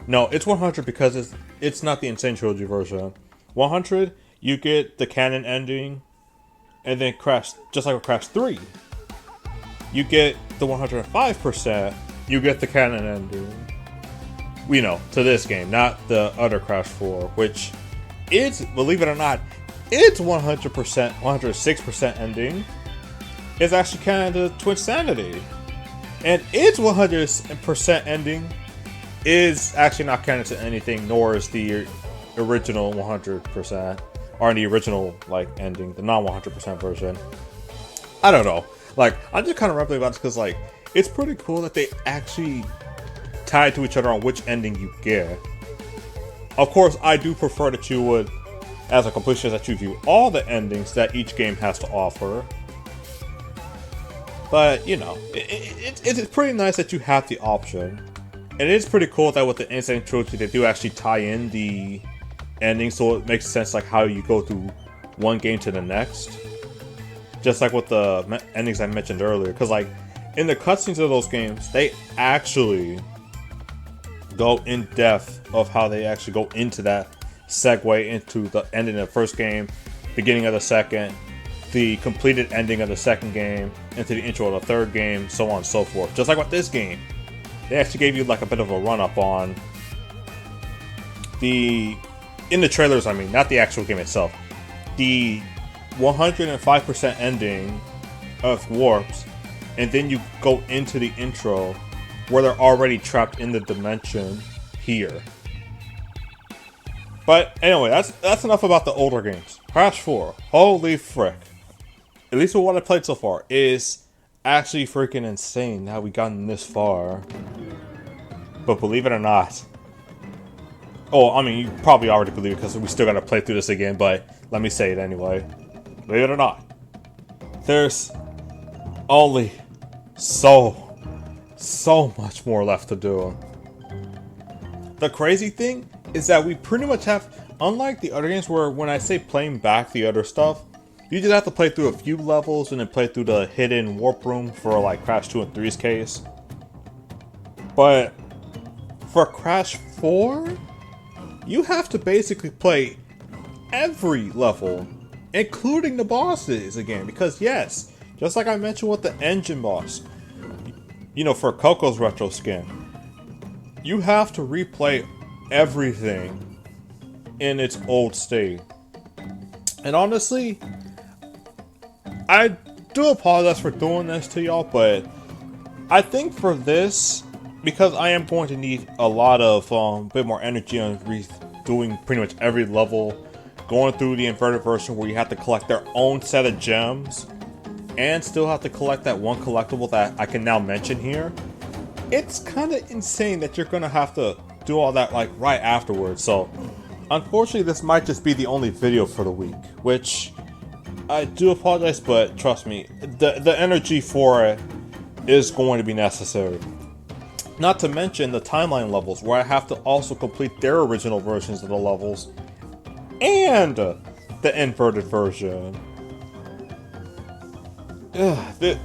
No, it's 100 because it's not the Insane Trilogy version. 100, you get the canon ending. And then Crash, just like with Crash 3, you get the 105%, you get the canon ending. You know, to this game, not the other Crash 4, which is, believe it or not, it's 100%, 106% ending. It's actually canon to Twinsanity. And its 100% ending is actually not canon to anything, nor is the original 100%. Or in the original, like, ending, the non-100% version. I don't know. Like, I'm just kind of rambling about this because, like, it's pretty cool that they actually tied to each other on which ending you get. Of course, I do prefer that you would, as a completionist, that you view all the endings that each game has to offer. But, you know, it's pretty nice that you have the option. And it is pretty cool that with the Insane Trilogy, they do actually tie in the ending, so it makes sense like how you go through one game to the next, just like with the endings I mentioned earlier, because like in the cutscenes of those games they actually go in depth of how they actually go into that segue into the ending of the first game, beginning of the second, the completed ending of the second game, into the intro of the third game, so on and so forth. Just like with this game, they actually gave you like a bit of a run-up on the, in the trailers, I mean, not the actual game itself, the 105% ending of Warps, and then you go into the intro where they're already trapped in the dimension here. But anyway, that's enough about the older games. Crash 4, holy frick. At least with what I played so far, is actually freaking insane how we gotten this far. But believe it or not, oh, I mean, you probably already believe it because we still gotta play through this again, but let me say it anyway. Believe it or not, there's only so much more left to do. The crazy thing is that we pretty much have, unlike the other games where when I say playing back the other stuff, you just have to play through a few levels and then play through the hidden warp room for like Crash 2 and 3's case. But for Crash 4, you have to basically play every level, including the bosses again, because yes, just like I mentioned with the engine boss, you know, for Coco's retro skin, you have to replay everything in its old state. And honestly, I do apologize for doing this to y'all, but I think for this, because I am going to need a lot of bit more energy on doing pretty much every level going through the inverted version where you have to collect their own set of gems and still have to collect that one collectible that I can now mention here, it's kind of insane that you're gonna have to do all that like right afterwards. So unfortunately this might just be the only video for the week, which I do apologize, but trust me, the energy for it is going to be necessary. Not to mention the timeline levels, where I have to also complete their original versions of the levels and the inverted version. And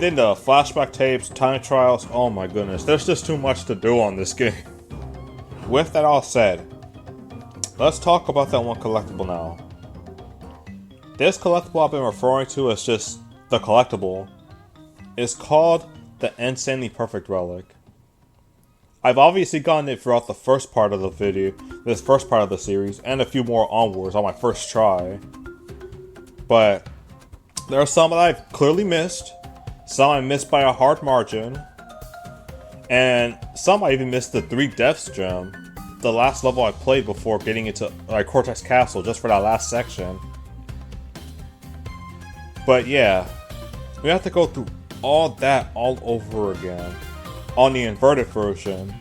then the flashback tapes, time trials, oh my goodness, there's just too much to do on this game. With that all said, let's talk about that one collectible now. This collectible I've been referring to as just the collectible is called the Insanely Perfect Relic. I've obviously gotten it throughout the first part of the video, this first part of the series, and a few more onwards on my first try. But there are some that I've clearly missed, some I missed by a hard margin, and some I even missed the 3 Deaths gem, the last level I played before getting into Cortex Castle, just for that last section. But yeah, we have to go through all that all over again on the inverted version,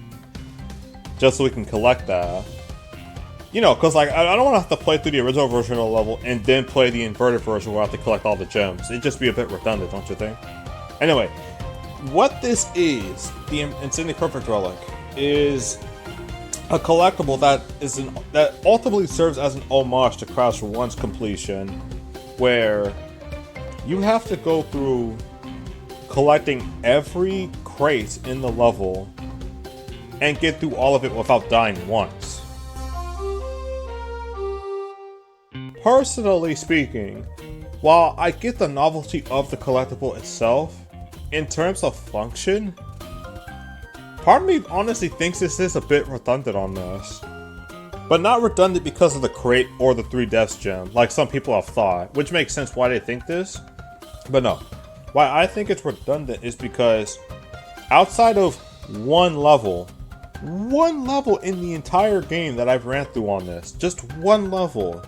just so we can collect that. You know, because like I don't want to have to play through the original version of the level and then play the inverted version where I have to collect all the gems. It'd just be a bit redundant, don't you think? Anyway, what this is, the Insanely Perfect Relic, is a collectible that ultimately serves as an homage to Crash 1's completion, where you have to go through collecting every crate in the level and get through all of it without dying once. Personally speaking, while I get the novelty of the collectible itself, in terms of function, part of me honestly thinks this is a bit redundant on this. But not redundant because of the crate or the 3 Deaths gem, like some people have thought, which makes sense why they think this. But no, why I think it's redundant is because outside of one level in the entire game that I've ran through on this, just one level,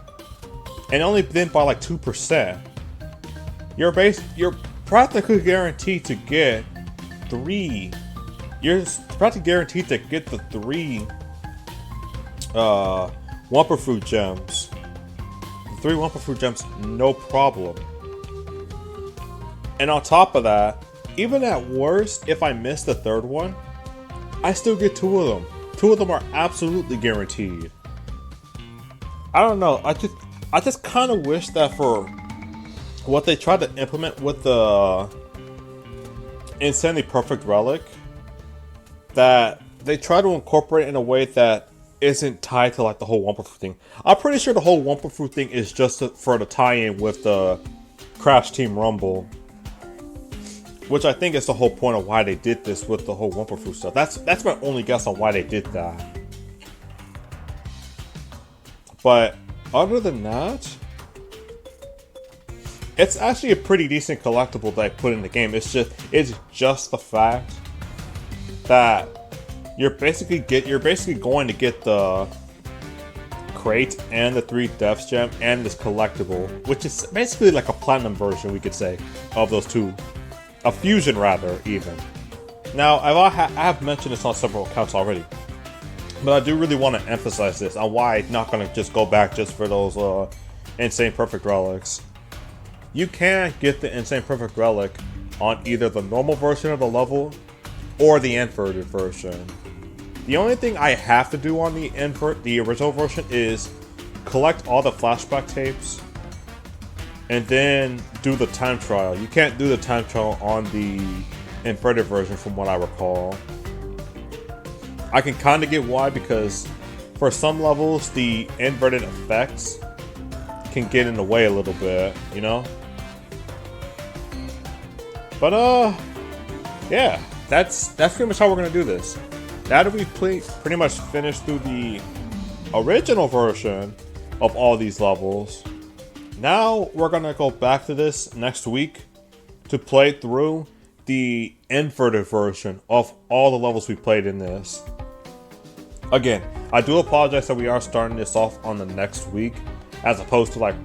and only been by like 2%, you're practically guaranteed to get 3. You're practically guaranteed to get the 3 Wumpa Fruit gems. The 3 Wumpa Fruit gems, no problem. And on top of that, even at worst, if I miss the 3rd one, I still get 2 of them. 2 of them are absolutely guaranteed. I don't know, I just kind of wish that for what they tried to implement with the Insanely Perfect Relic, that they try to incorporate in a way that isn't tied to like the whole Wumpa Fruit thing. I'm pretty sure the whole Wumpa Fruit thing is just for the tie-in with the Crash Team Rumble, which I think is the whole point of why they did this with the whole Wumpa Fruit stuff. That's my only guess on why they did that. But other than that, it's actually a pretty decent collectible that I put in the game. It's just the fact that you're basically going to get the crate and the 3 Deaths gem and this collectible, which is basically like a platinum version, we could say, of those 2. A fusion, rather, even. Now, I have mentioned this on several accounts already, but I do really want to emphasize this on why I'm not going to just go back just for those Insane Perfect Relics. You can get the Insane Perfect Relic on either the normal version of the level or the inverted version. The only thing I have to do on the original version is collect all the flashback tapes and then do the time trial. You can't do the time trial on the inverted version from what I recall. I can kind of get why, because for some levels the inverted effects can get in the way a little bit, you know? But yeah, that's pretty much how we're gonna do this. Now that we've pretty much finished through the original version of all these levels, now we're gonna go back to this next week to play through the inverted version of all the levels we played in this. Again, I do apologize that we are starting this off on the next week, as opposed to like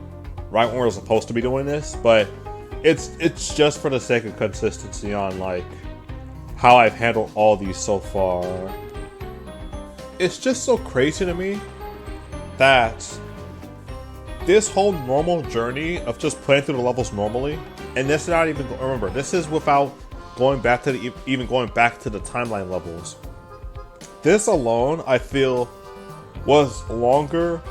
right when we're supposed to be doing this. But it's just for the sake of consistency on like how I've handled all these so far. It's just so crazy to me that this whole normal journey of just playing through the levels normally, and this is not even, remember, this is without going back to the timeline levels. This alone, I feel, was longer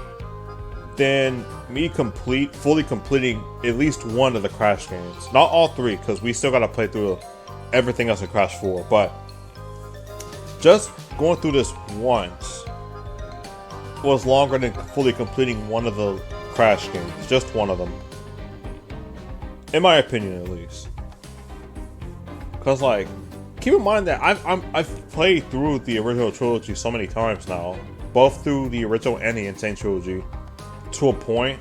than me fully completing at least one of the Crash games. Not all three, because we still gotta play through everything else in Crash 4, but just going through this once was longer than fully completing one of the Crash games. Just one of them. In my opinion, at least. Because, like, keep in mind that I've played through the original trilogy so many times now. Both through the original and the Insane trilogy. To a point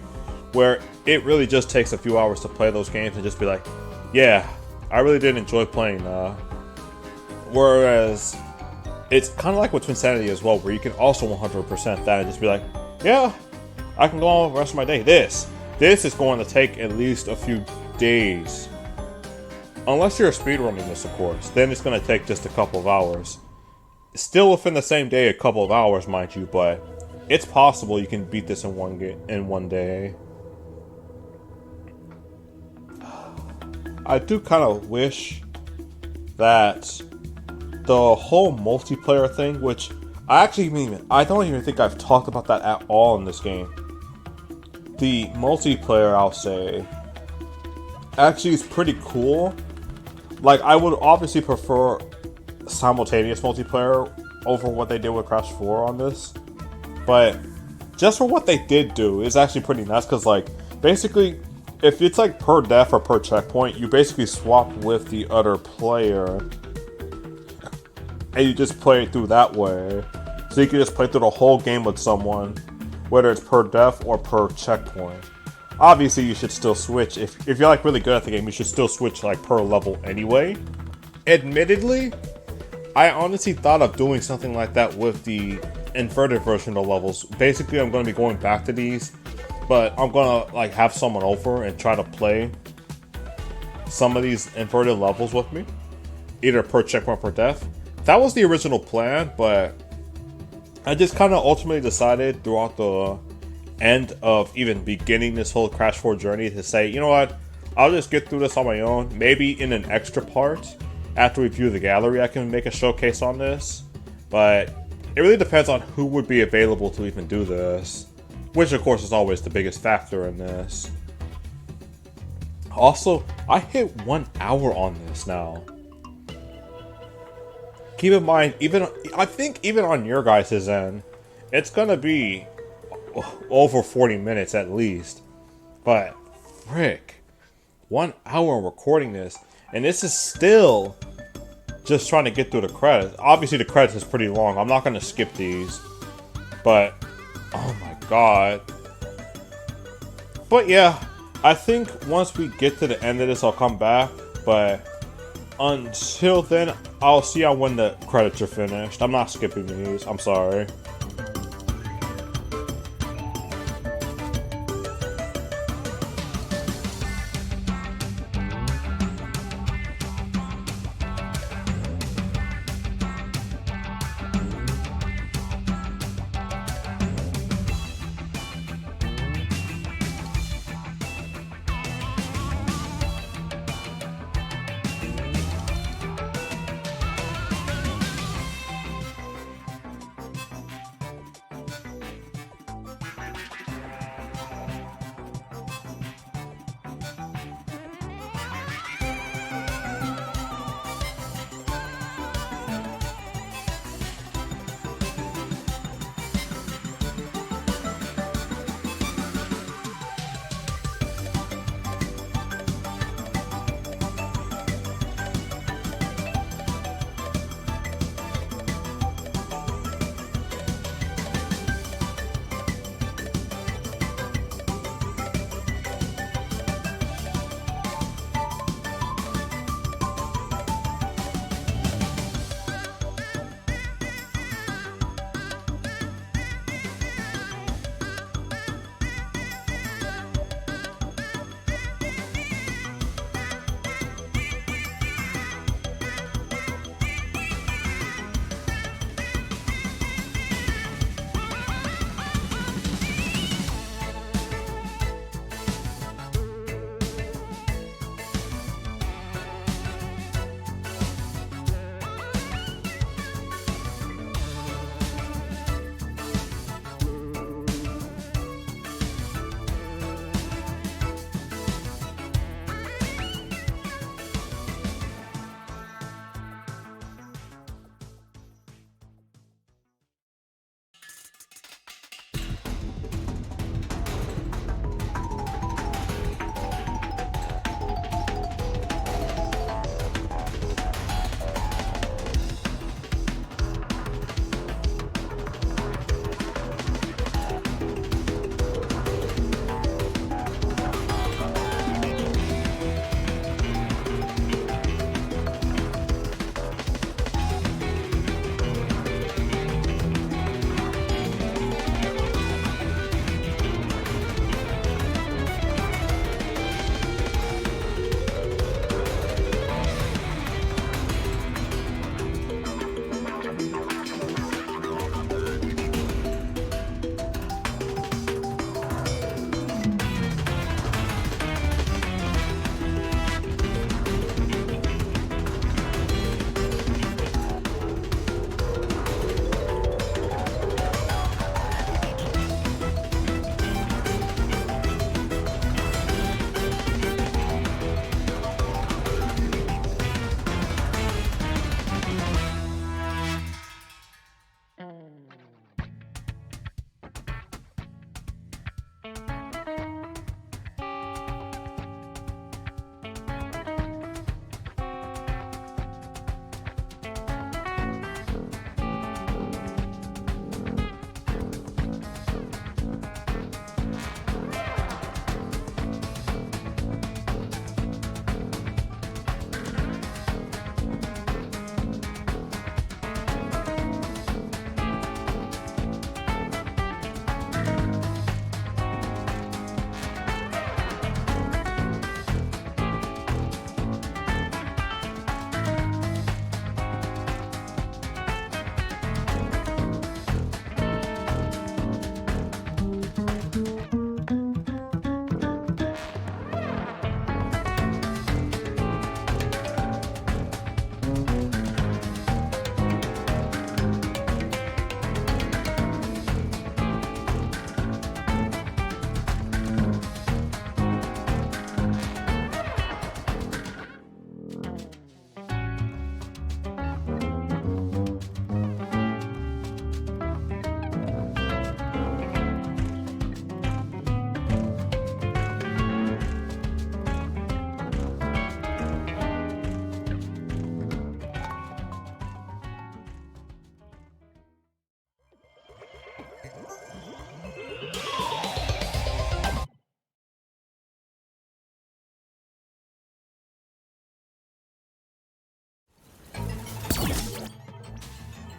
where it really just takes a few hours to play those games and just be like, yeah, I really did enjoy playing that. Whereas it's kind of like with Twinsanity as well, where you can also 100% that and just be like, yeah, I can go on the rest of my day. This is going to take at least a few days. Unless you're speedrunning this, of course. Then it's going to take just a couple of hours. Still within the same day, a couple of hours, mind you, but it's possible you can beat this in one day. I do kind of wish that the whole multiplayer thing, which I don't even think I've talked about that at all in this game. The multiplayer, I'll say, actually is pretty cool. Like, I would obviously prefer simultaneous multiplayer over what they did with Crash 4 on this. But just for what they did do is actually pretty nice, because like basically if it's like per death or per checkpoint, you basically swap with the other player and you just play it through that way. So you can just play through the whole game with someone, whether it's per death or per checkpoint. Obviously you should still switch. If you're like really good at the game, you should still switch like per level anyway. Admittedly, I honestly thought of doing something like that with the inverted version of the levels. Basically, I'm going to be going back to these, but I'm going to like have someone over and try to play some of these inverted levels with me, either per checkpoint or per death. That was the original plan, but I just kind of ultimately decided throughout the end of even beginning this whole Crash 4 journey to say, you know what, I'll just get through this on my own. Maybe in an extra part after we view the gallery I can make a showcase on this, but it really depends on who would be available to even do this, which of course is always the biggest factor in this. Also, I hit 1 hour on this now. Keep in mind, I think even on your guys' end, it's gonna be over 40 minutes at least. But, frick, 1 hour recording this, and this is still just trying to get through the credits. Obviously the credits is pretty long, I'm not gonna skip these, but, oh my god. But yeah, I think once we get to the end of this I'll come back, but until then, I'll see y'all when the credits are finished. I'm not skipping these, I'm sorry.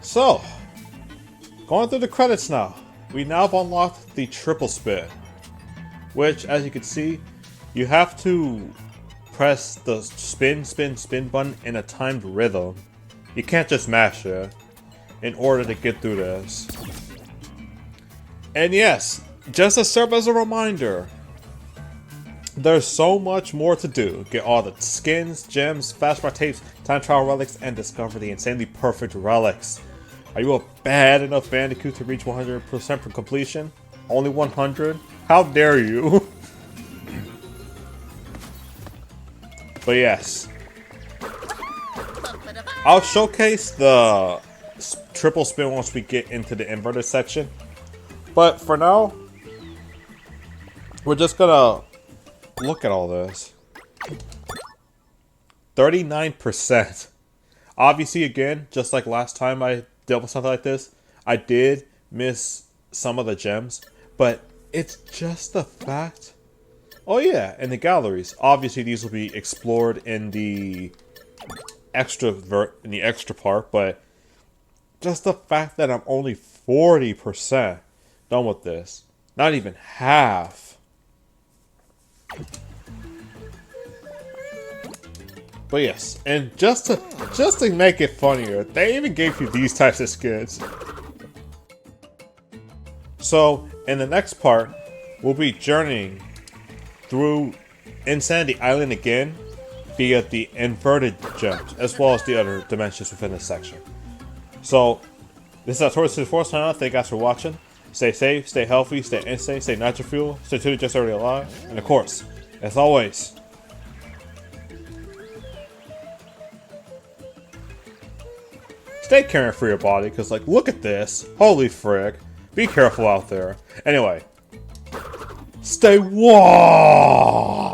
So, going through the credits now. We now have unlocked the triple spin, which, as you can see, you have to press the spin, spin, spin button in a timed rhythm. You can't just mash it in order to get through this. And yes, just to serve as a reminder, there's so much more to do. Get all the skins, gems, fastbar tapes, time trial relics, and discover the insanely perfect relics. Are you a bad enough Bandicoot to reach 100% for completion? Only 100? How dare you? But yes, I'll showcase the triple spin once we get into the inverted section. But for now, we're just gonna look at all this. 39%. Obviously, again, just like last time I dealt with something like this, I did miss some of the gems, but it's just the fact. Oh yeah, and the galleries. Obviously, these will be explored in the extra part, but just the fact that I'm only 40% done with this, not even half. But yes, and just to make it funnier, they even gave you these types of skins. So in the next part, we'll be journeying through Insanity Island again via the inverted gems, as well as the other dimensions within this section. So this is Tortoise to the Force signing off. Thank you guys for watching. Stay safe, stay healthy, stay insane, stay nitro fuel, stay tuned, just already alive, and of course, as always, stay caring for your body, because, like, look at this. Holy frick. Be careful out there. Anyway, stay warm!